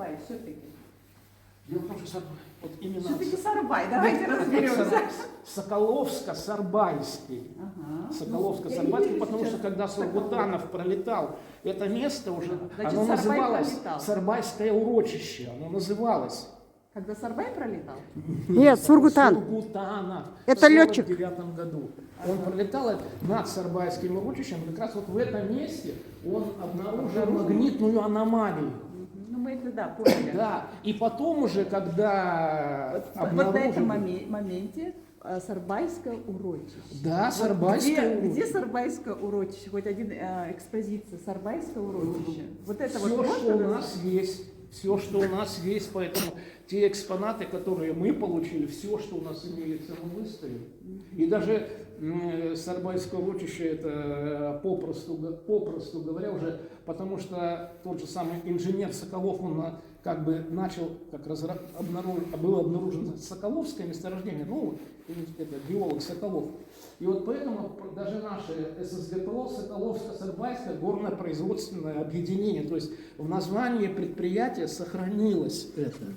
Сарбай все-таки? Дело в том, что вот именно... Все-таки Сарбай, давайте разберемся. Соколовско-Сарбайский. Ага. Соколовско-Сарбайский, Ну, потому что когда Сургутанов пролетал, это место уже, Значит, оно Сарбай называлось пролетал. Сарбайское урочище, оно называлось. Когда Сарбай пролетал? Нет, Сургутан. Сургутанов. Это в летчик. 1949 году. Он пролетал над Сарбайским урочищем, как раз вот в этом месте он обнаружил магнитную аномалию. Ну, мы это, да, поняли. Да, и потом уже, когда Вот на этом обнаружили... моменте Сарбайское урочище. Да, Вот Сарбайское урочище. Где Сарбайское урочище? Хоть один экспозиция Сарбайское урочище. Вот это Все, вот что у можно нас есть, все, что у нас есть, поэтому те экспонаты, которые мы получили, все, что у нас имеется, мы выставим. И даже Сарбайское урочище, это попросту говоря уже, потому что тот же самый инженер Соколов, он как бы начал, как было обнаружено Соколовское месторождение, ну, это геолог Соколов. И вот поэтому даже наше ССГТО, Соколовско-Сарбайское горно-производственное объединение, то есть в названии предприятия сохранилось это.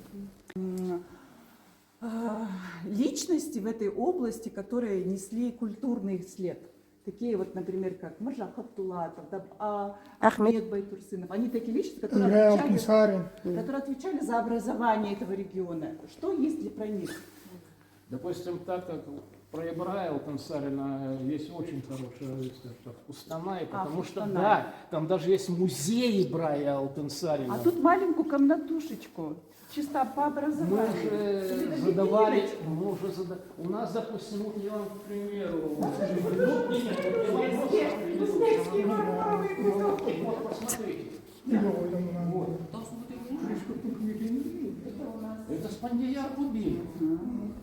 личности в этой области, которые несли культурный след. Такие вот, например, как Маржан Хабдулатов, Ахмед Байтурсынов. Они такие личности, которые отвечали за образование этого региона. Что есть про них? Допустим, так как про Ибрая Алтансарина есть очень хорошая выставка в Кустанае, потому что, да, там даже есть музей Ибрая Алтансарина. А тут маленькую комнатушечку, чисто по образованию. У нас, допустим, вот я вам, к примеру, вот, посмотрите. Это Спандияр Кубин.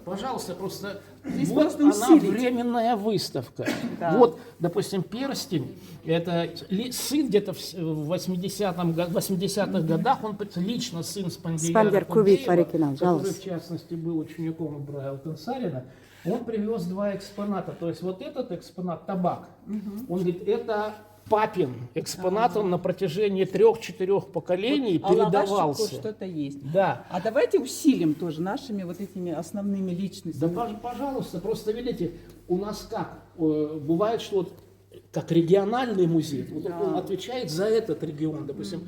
Пожалуйста, просто Здесь вот просто она усилить. временная выставка. Да. Вот, допустим, перстень, это сын где-то в 80-х годах, он лично сын Спандияра Кубиева, который, в частности, был учеником Ибрая Алтансарина. Он привез два экспоната. То есть вот этот экспонат, табак, он говорит, это папин экспонат, он на протяжении 3-4 поколений передавался. Что-то есть. Да. А давайте усилим тоже нашими вот этими основными Да, личностями. пожалуйста, просто видите, у нас как, бывает, что вот, как региональный музей, вот он отвечает за этот регион, допустим.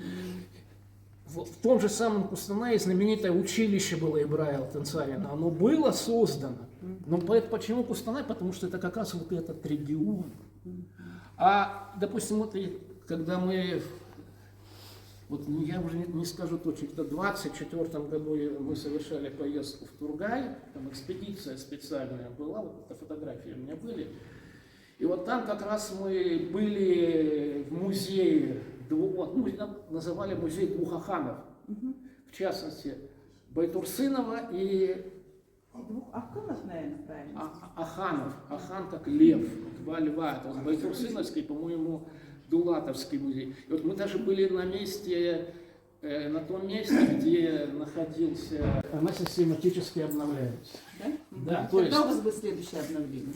В том же самом Кустанае знаменитое училище было Ибрая Алтансарина, оно было создано. Но почему Кустанай? Потому что это как раз вот этот регион. А, допустим, вот когда мы, вот я уже не скажу точно, в 24 году мы совершали поездку в Тургай, там экспедиция специальная была, вот это фотографии у меня были. И вот там как раз мы были в музее, называли музей двух аханов, в частности, Байтурсынова и Двух Аханов, наверное, правильно. Аханов, Ахан как лев, два льва, это Байтурсыновский, по-моему, Дулатовский музей. И вот мы даже были на месте, на том месте, где находился, она систематически обновляется. Да? Да, то есть Когда у вас будет следующее обновление?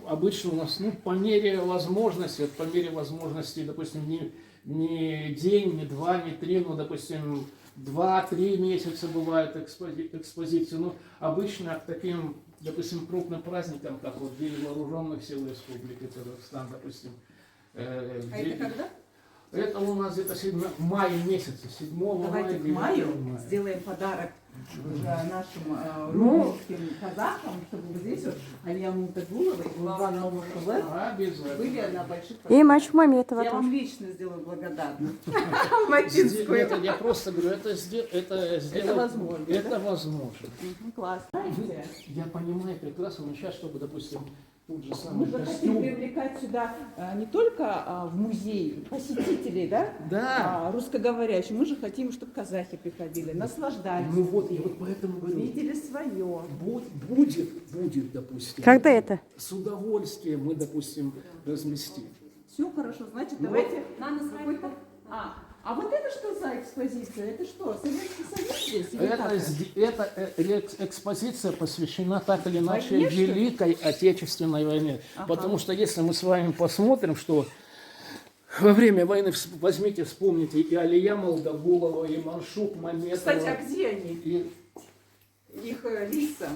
обычно у нас, по мере возможности, допустим, не день, не два, не три, допустим, 2-3 месяца бывают экспозиции, но обычно к таким, допустим, крупным праздникам, как вот День вооруженных сил Республики Казахстан, допустим. Это когда? Это у нас где-то в мае месяце, 7 мая. Давайте к маю сделаем подарок уже нашим русским казахам, чтобы здесь вот Алия Мутагулова и Гулбан Алмушулы были на больших праздниках. И Мачу Маметова Я вам тоже. лично сделаю благодарность. Матинскую. Я просто говорю, это возможно, Это да? возможно. Класс. Знаете, Я понимаю прекрасно, но сейчас, чтобы, допустим, тот же мы самый же хотим костюм. привлекать сюда не только в музей посетителей, да? Да. Русскоговорящих. Мы же хотим, чтобы казахи приходили, наслаждались. Ну вот, я вот поэтому говорю, Видели свое. будет, допустим. Когда это? С удовольствием мы, допустим, разместим. Все хорошо, значит, давайте какой-то... А вот это что за экспозиция? Это что, Советский Союз здесь? Или как Эта экспозиция посвящена так или иначе Войне, что ли? Великой Отечественной войне. Ага. Потому что если мы с вами посмотрим, что Во время войны возьмите, вспомните и Алия Молдогулова, и Маншук Маметова. Кстати, а где они? И, Их лица?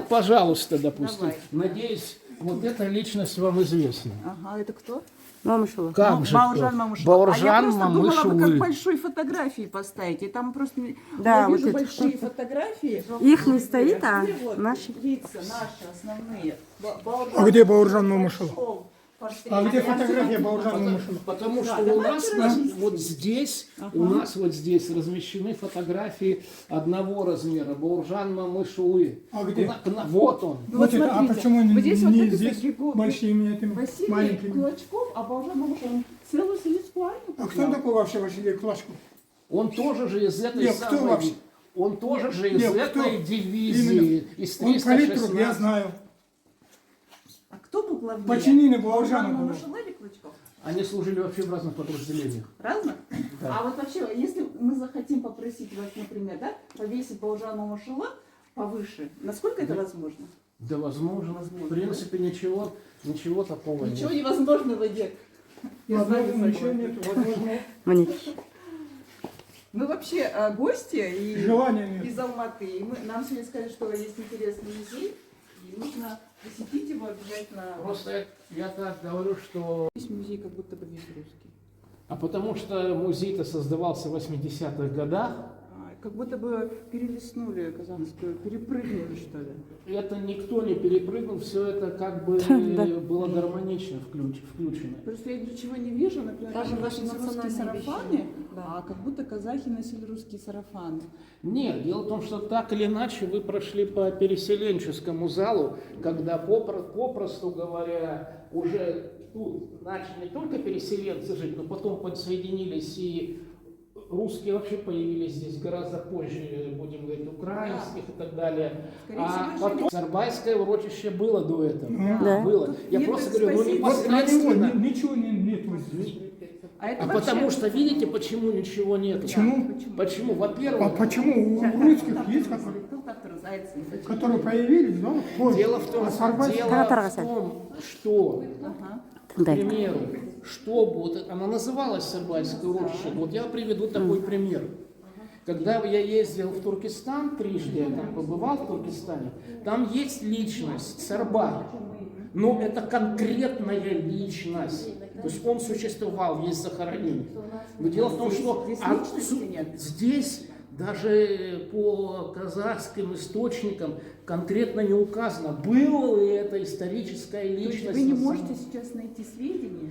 пожалуйста, допустим. Давай. Надеюсь, вот эта личность вам известна. Ага, это кто? Мамышева. Как же Бауржан кто? Мамышева. Бауржан А я просто думала, вы как Мамышевы. большой фотографии поставить. И там просто Да, я вот вижу это. большие фотографии. Их не стоит, а Где вот наши. лица наши основные. А где Бауржан Мамышева? Большой портрет. А где фотография Бауржана Мамышева? Потому что Да, у давай нас разместим. вот здесь, у нас вот здесь размещены фотографии одного размера. Бауржан Мамышевы. А где? Вот он. Ну вот Вот это, а смотрите, почему вот здесь вот не написано здесь Григорий большими этими Василий маленькими? Кулачков, а Бауржан Мамышев, он целую советскую армию А кто познал. такой вообще Василий Клашков? Он тоже же из этой Нет, кто самой... вообще? Он тоже же из Нет, кто? этой дивизии, из Он политрук, 316. я знаю. А кто был главнее? Подчинение Бауржан Бауржана было. Мамышева или Клочков? Они служили вообще в разных подразделениях. Разных? Да. А вот вообще, если мы захотим попросить вас, например, да, повесить Бауржана Мамышева повыше, насколько это возможно? Да, возможно. В принципе, ничего такого Ничего нет. невозможного нет. Я знаю Возможно, ничего такое. нет, возможно, Мне. Мы вообще гости и желания нет. из Алматы. И нам сегодня сказали, что есть интересный музей, и нужно посетить его обязательно. Просто я так говорю, что... Весь музей как будто бы весь русский. А потому что музей-то создавался в 80-х годах. Как будто бы перелистнули казахскую, перепрыгнули, что ли. Это никто не перепрыгнул, все это как бы было гармонично включено. Просто я ничего не вижу, например, Даже там ваши носят русские национальные сарафаны, вещи. Да. а как будто казахи носили русские сарафаны. Нет, дело в том, что так или иначе вы прошли по переселенческому залу, когда попросту говоря, уже тут начали не только переселенцы жить, но потом подсоединились и русские вообще появились здесь гораздо позже, будем говорить, украинских и так далее. Скорее А всего, потом Сарбайское урочище было до этого. Да. Было. Тут Я нет просто говорю, ну экспозиции. Вот про него непосредственно. ничего нет вот здесь. А это А вообще... потому что, видите, почему ничего нет? Почему? Почему? А Во-первых, почему у русских есть, которые появились, да? позже? дело в том, А Сарбайский- что, Ага. к примеру, что вот она называлась Сарбайское урочище. Вот я приведу такой пример. Когда я ездил в Туркестан трижды, я там побывал в Туркестане, там есть личность Сарбай. Но это конкретная личность. То есть он существовал, есть захоронение. Но дело в том, что Здесь личности нет. здесь даже по казахским источникам конкретно не указано, было ли это историческая То есть личность. вы не на самом- можете сейчас найти сведения?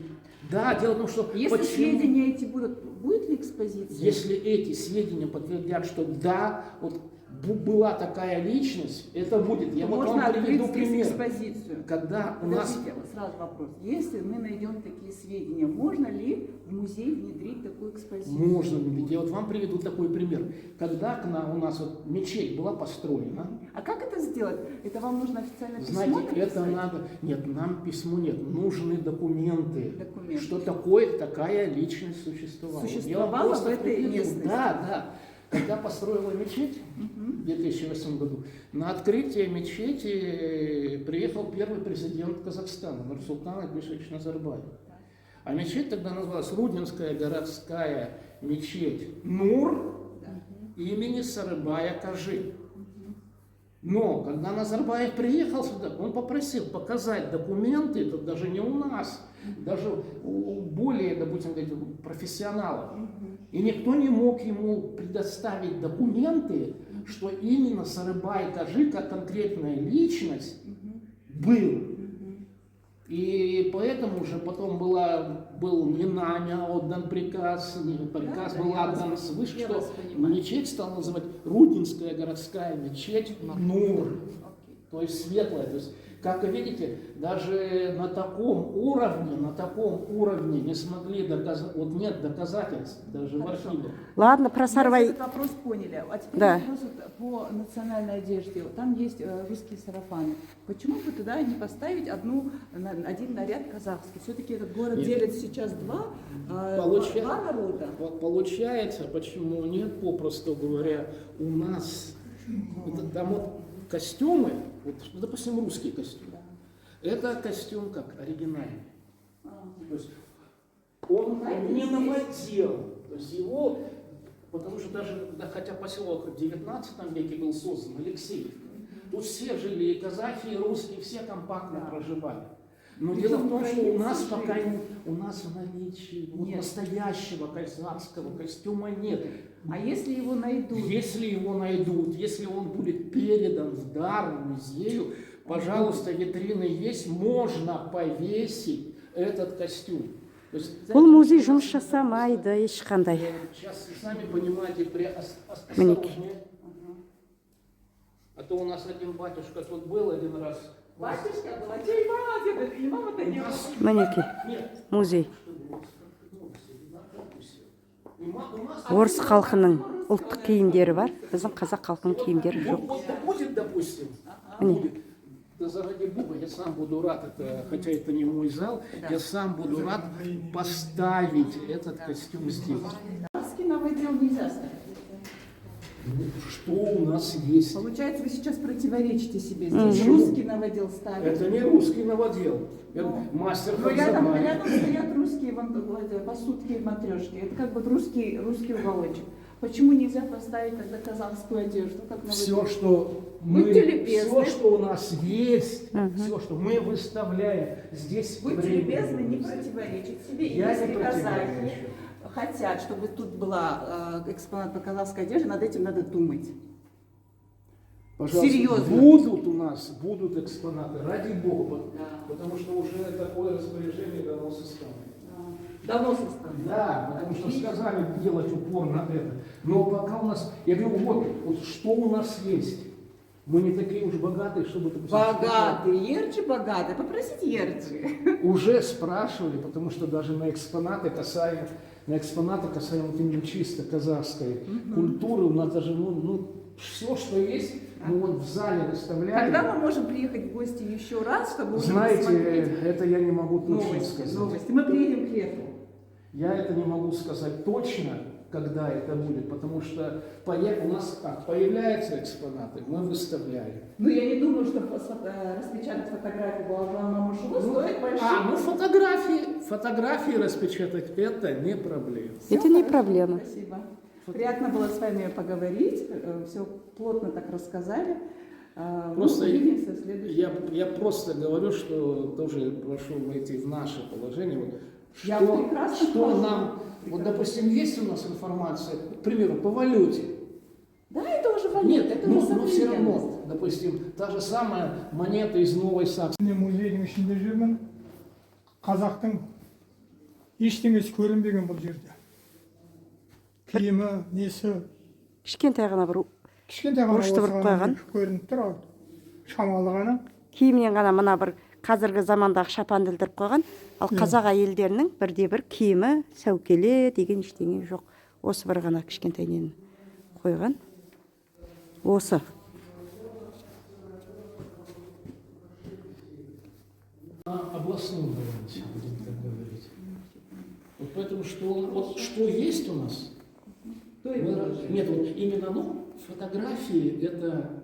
Да, дело в том, что Если почему- сведения эти будут, будет ли экспозиция? если эти сведения подтвердят, что да, вот была такая личность, это будет. Я то вот можно вам открыть приведу здесь пример. экспозицию. Когда у нас Подождите, вот сразу вопрос. Если мы найдем такие сведения, можно ли в музей внедрить такую экспозицию? можно, я вот вам приведу такой пример. Когда у нас вот мечеть была построена, А как это сделать? Это вам нужно официально письмо знаете, написать? это надо. Нет, нам письмо нет, нужны документы. Документы. Что такая личность существовала. Существовала Я вам просто в этой приведу. местности? Да. Когда построила мечеть в 2008 году, на открытие мечети приехал первый президент Казахстана Нурсултан Абишевич Назарбаев. А мечеть тогда называлась Руднинская городская мечеть Нур имени Сарыбая Кажи. Но когда Назарбаев приехал сюда, он попросил показать документы, это даже не у нас, даже у более, допустим, профессионалов. И никто не мог ему предоставить документы, что именно Сарыбай Кажи, как конкретная личность, был. И поэтому уже потом был не нами отдан приказ, приказ был отдан свыше, я что вас понимаю. мечеть стала называть Руднинская городская мечеть Нур, то есть светлая. То есть, как вы видите, даже на таком уровне не смогли доказать, вот нет доказательств даже в архивах. Ладно, про Мы Сарвай. этот вопрос поняли. А теперь Да. вопрос вот по национальной одежде. Там есть русские сарафаны. Почему бы туда не поставить один наряд казахский? Все-таки этот город Нет. делит сейчас два народа. Получается, почему нет, попросту говоря, у нас там вот костюмы, вот, допустим, русский костюм, это костюм как оригинальный. То есть Он не новодел. То есть его, потому что даже, да, хотя поселок в 19 веке был создан, Алексеевка, тут все жили, и казахи, и русские, все компактно проживали. Но дело в том, что у нас пока у нас в наличии вот настоящего казахского костюма нет. А если его найдут? Если его найдут, если он будет передан в дар музею, пожалуйста, витрины есть, можно повесить этот костюм. То есть, Бұл музей жұмыс жасамайды ешқандай. сейчас, сами понимаете, Манеки. осторожнее. А то у нас один батюшка тут был один раз. Батюшка был, а чей мама? И мама-то не было. Мінекей, Нет. музей. Орыс халқының ұлттық киімдері бар, біздің қазақ халқының киімдері жоқ. Вот будет, допустим, Міне. будет. Да заради Бога, я сам буду рад, это, хотя это не мой зал, я сам буду рад поставить этот костюм здесь. Русский новодел нельзя ставить. Ну, что у нас есть? Получается, вы сейчас противоречите себе здесь. Русский новодел ставить. Это не русский новодел, это мастер Но рядом Хабзабай. стоят русские посудки и матрешки. Это как бы русский уголочек. Почему нельзя поставить тогда казахскую одежду, как новодел? Все, что Будьте любезны. все, что у нас есть, все, что мы выставляем здесь. Будьте любезны, не противоречить себе. И Я если не казахи противоречу. хотят, чтобы тут была экспонат по казахской одежде, над этим надо думать. Пожалуйста, Серьезно. будут экспонаты, ради Бога, потому что уже такое распоряжение дано составом. Давно составлено. Да, потому что сказали делать упор на это. Но пока у нас, я говорю, вот что у нас есть. Мы не такие уж богатые, чтобы... Богатый, Ерджи богатый. Попросите Ерджи. Уже спрашивали, потому что даже на экспонаты касаемо вот именно чисто казахской культуры, у нас даже, все, что есть, мы вот в зале выставляем. Когда мы можем приехать в гости еще раз, чтобы уже Знаете, посмотреть это я не могу точно сказать. новости. Мы приедем к лету. Я это не могу сказать точно, когда это будет, потому что у нас как, появляются экспонаты, мы выставляем. Ну, я не думаю, что распечатать фотографию Балажана Мамушева стоит больших. Фотографии распечатать это не проблема. Это не проблема. Спасибо. Приятно было с вами поговорить. Все плотно так рассказали. Просто увидимся в следующий я просто говорю, что тоже прошу войти в наше положение. Вот, Я прекрасно что понимаю. нам, вот допустим, есть у нас информация, к примеру, по валюте. Да, это уже валюта, Нет, это но уже все равно, современность. допустим, та же самая монета из Новой Саксонии. Мен музейдің ішінде жүрмін. Қазақтың ештеңесі көрінбеген бұл жерде. Киімі, несі, Кішкентай ғана бір кішкентай ғана Орысты бір қойған. көрініп тұр, ал шамалы ғана. киімнен ғана мына бір қазіргі замандағы шапанды ілдіріп қойған. Ал қазақ әйелдерінің бірде-бір киімі, сәукеле деген ештеңе жоқ. Осы бір ғана кішкентай нені қойған. Осы. На областном варианте, будем так говорить. Вот поэтому, что есть у нас, нет, вот именно, фотографии это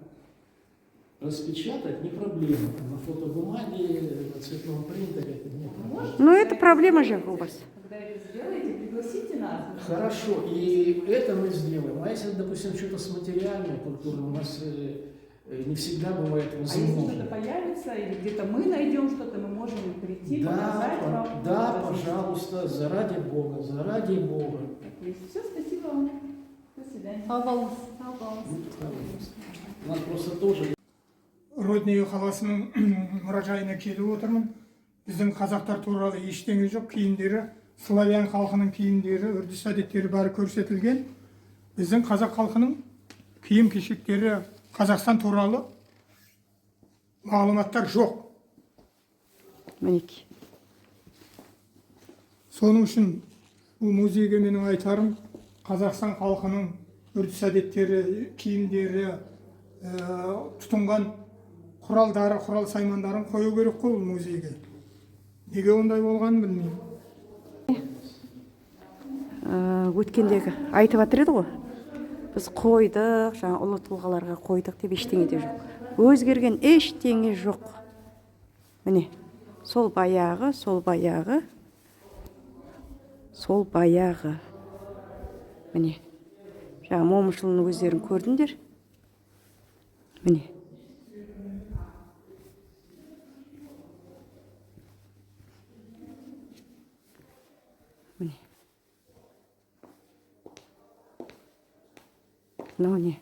распечатать не проблема. На фотобумаге, на цветном принтере это не проблема. Ну, это проблема же у вас. Когда это сделаете, пригласите нас. Хорошо, и это мы сделаем. А если, допустим, что-то с материальной культурой, у нас не всегда бывает А если что-то возможно. появится, или где-то мы найдем что-то, мы можем прийти, показать вам. Да, пожалуйста, заради Бога, заради Бога. Все, спасибо вам. До свидания. У нас просто тоже... Родный қаласының мұражайына келіп отырмын. Біздің қазақтар туралы ештеңе жоқ, киімдері, славян халқының киімдері, үрдіс әдеттері бәрі көрсетілген. Біздің қазақ халқының киім кешектері, Қазақстан туралы мағлұматтар жоқ. Мінекей. Соның үшін бұл музейге менің айтарым, Қазақстан халқының үрдіс әдеттері, киімдері, тұтынған құралдары, құрал саймандарын қою керек қой бұл музейге. Неге ондай болғанын білмеймін. Өткендегі айтып жатыр еді ғой. Біз қойдық, жаңа ұлы тұлғаларға қойдық деп ештеңе де жоқ. Өзгерген ештеңе жоқ. Міне, сол баяғы. сол баяғы. Міне. Жаңа момышұлының өздерін көрдіңдер. Міне. Міне. Мынау не?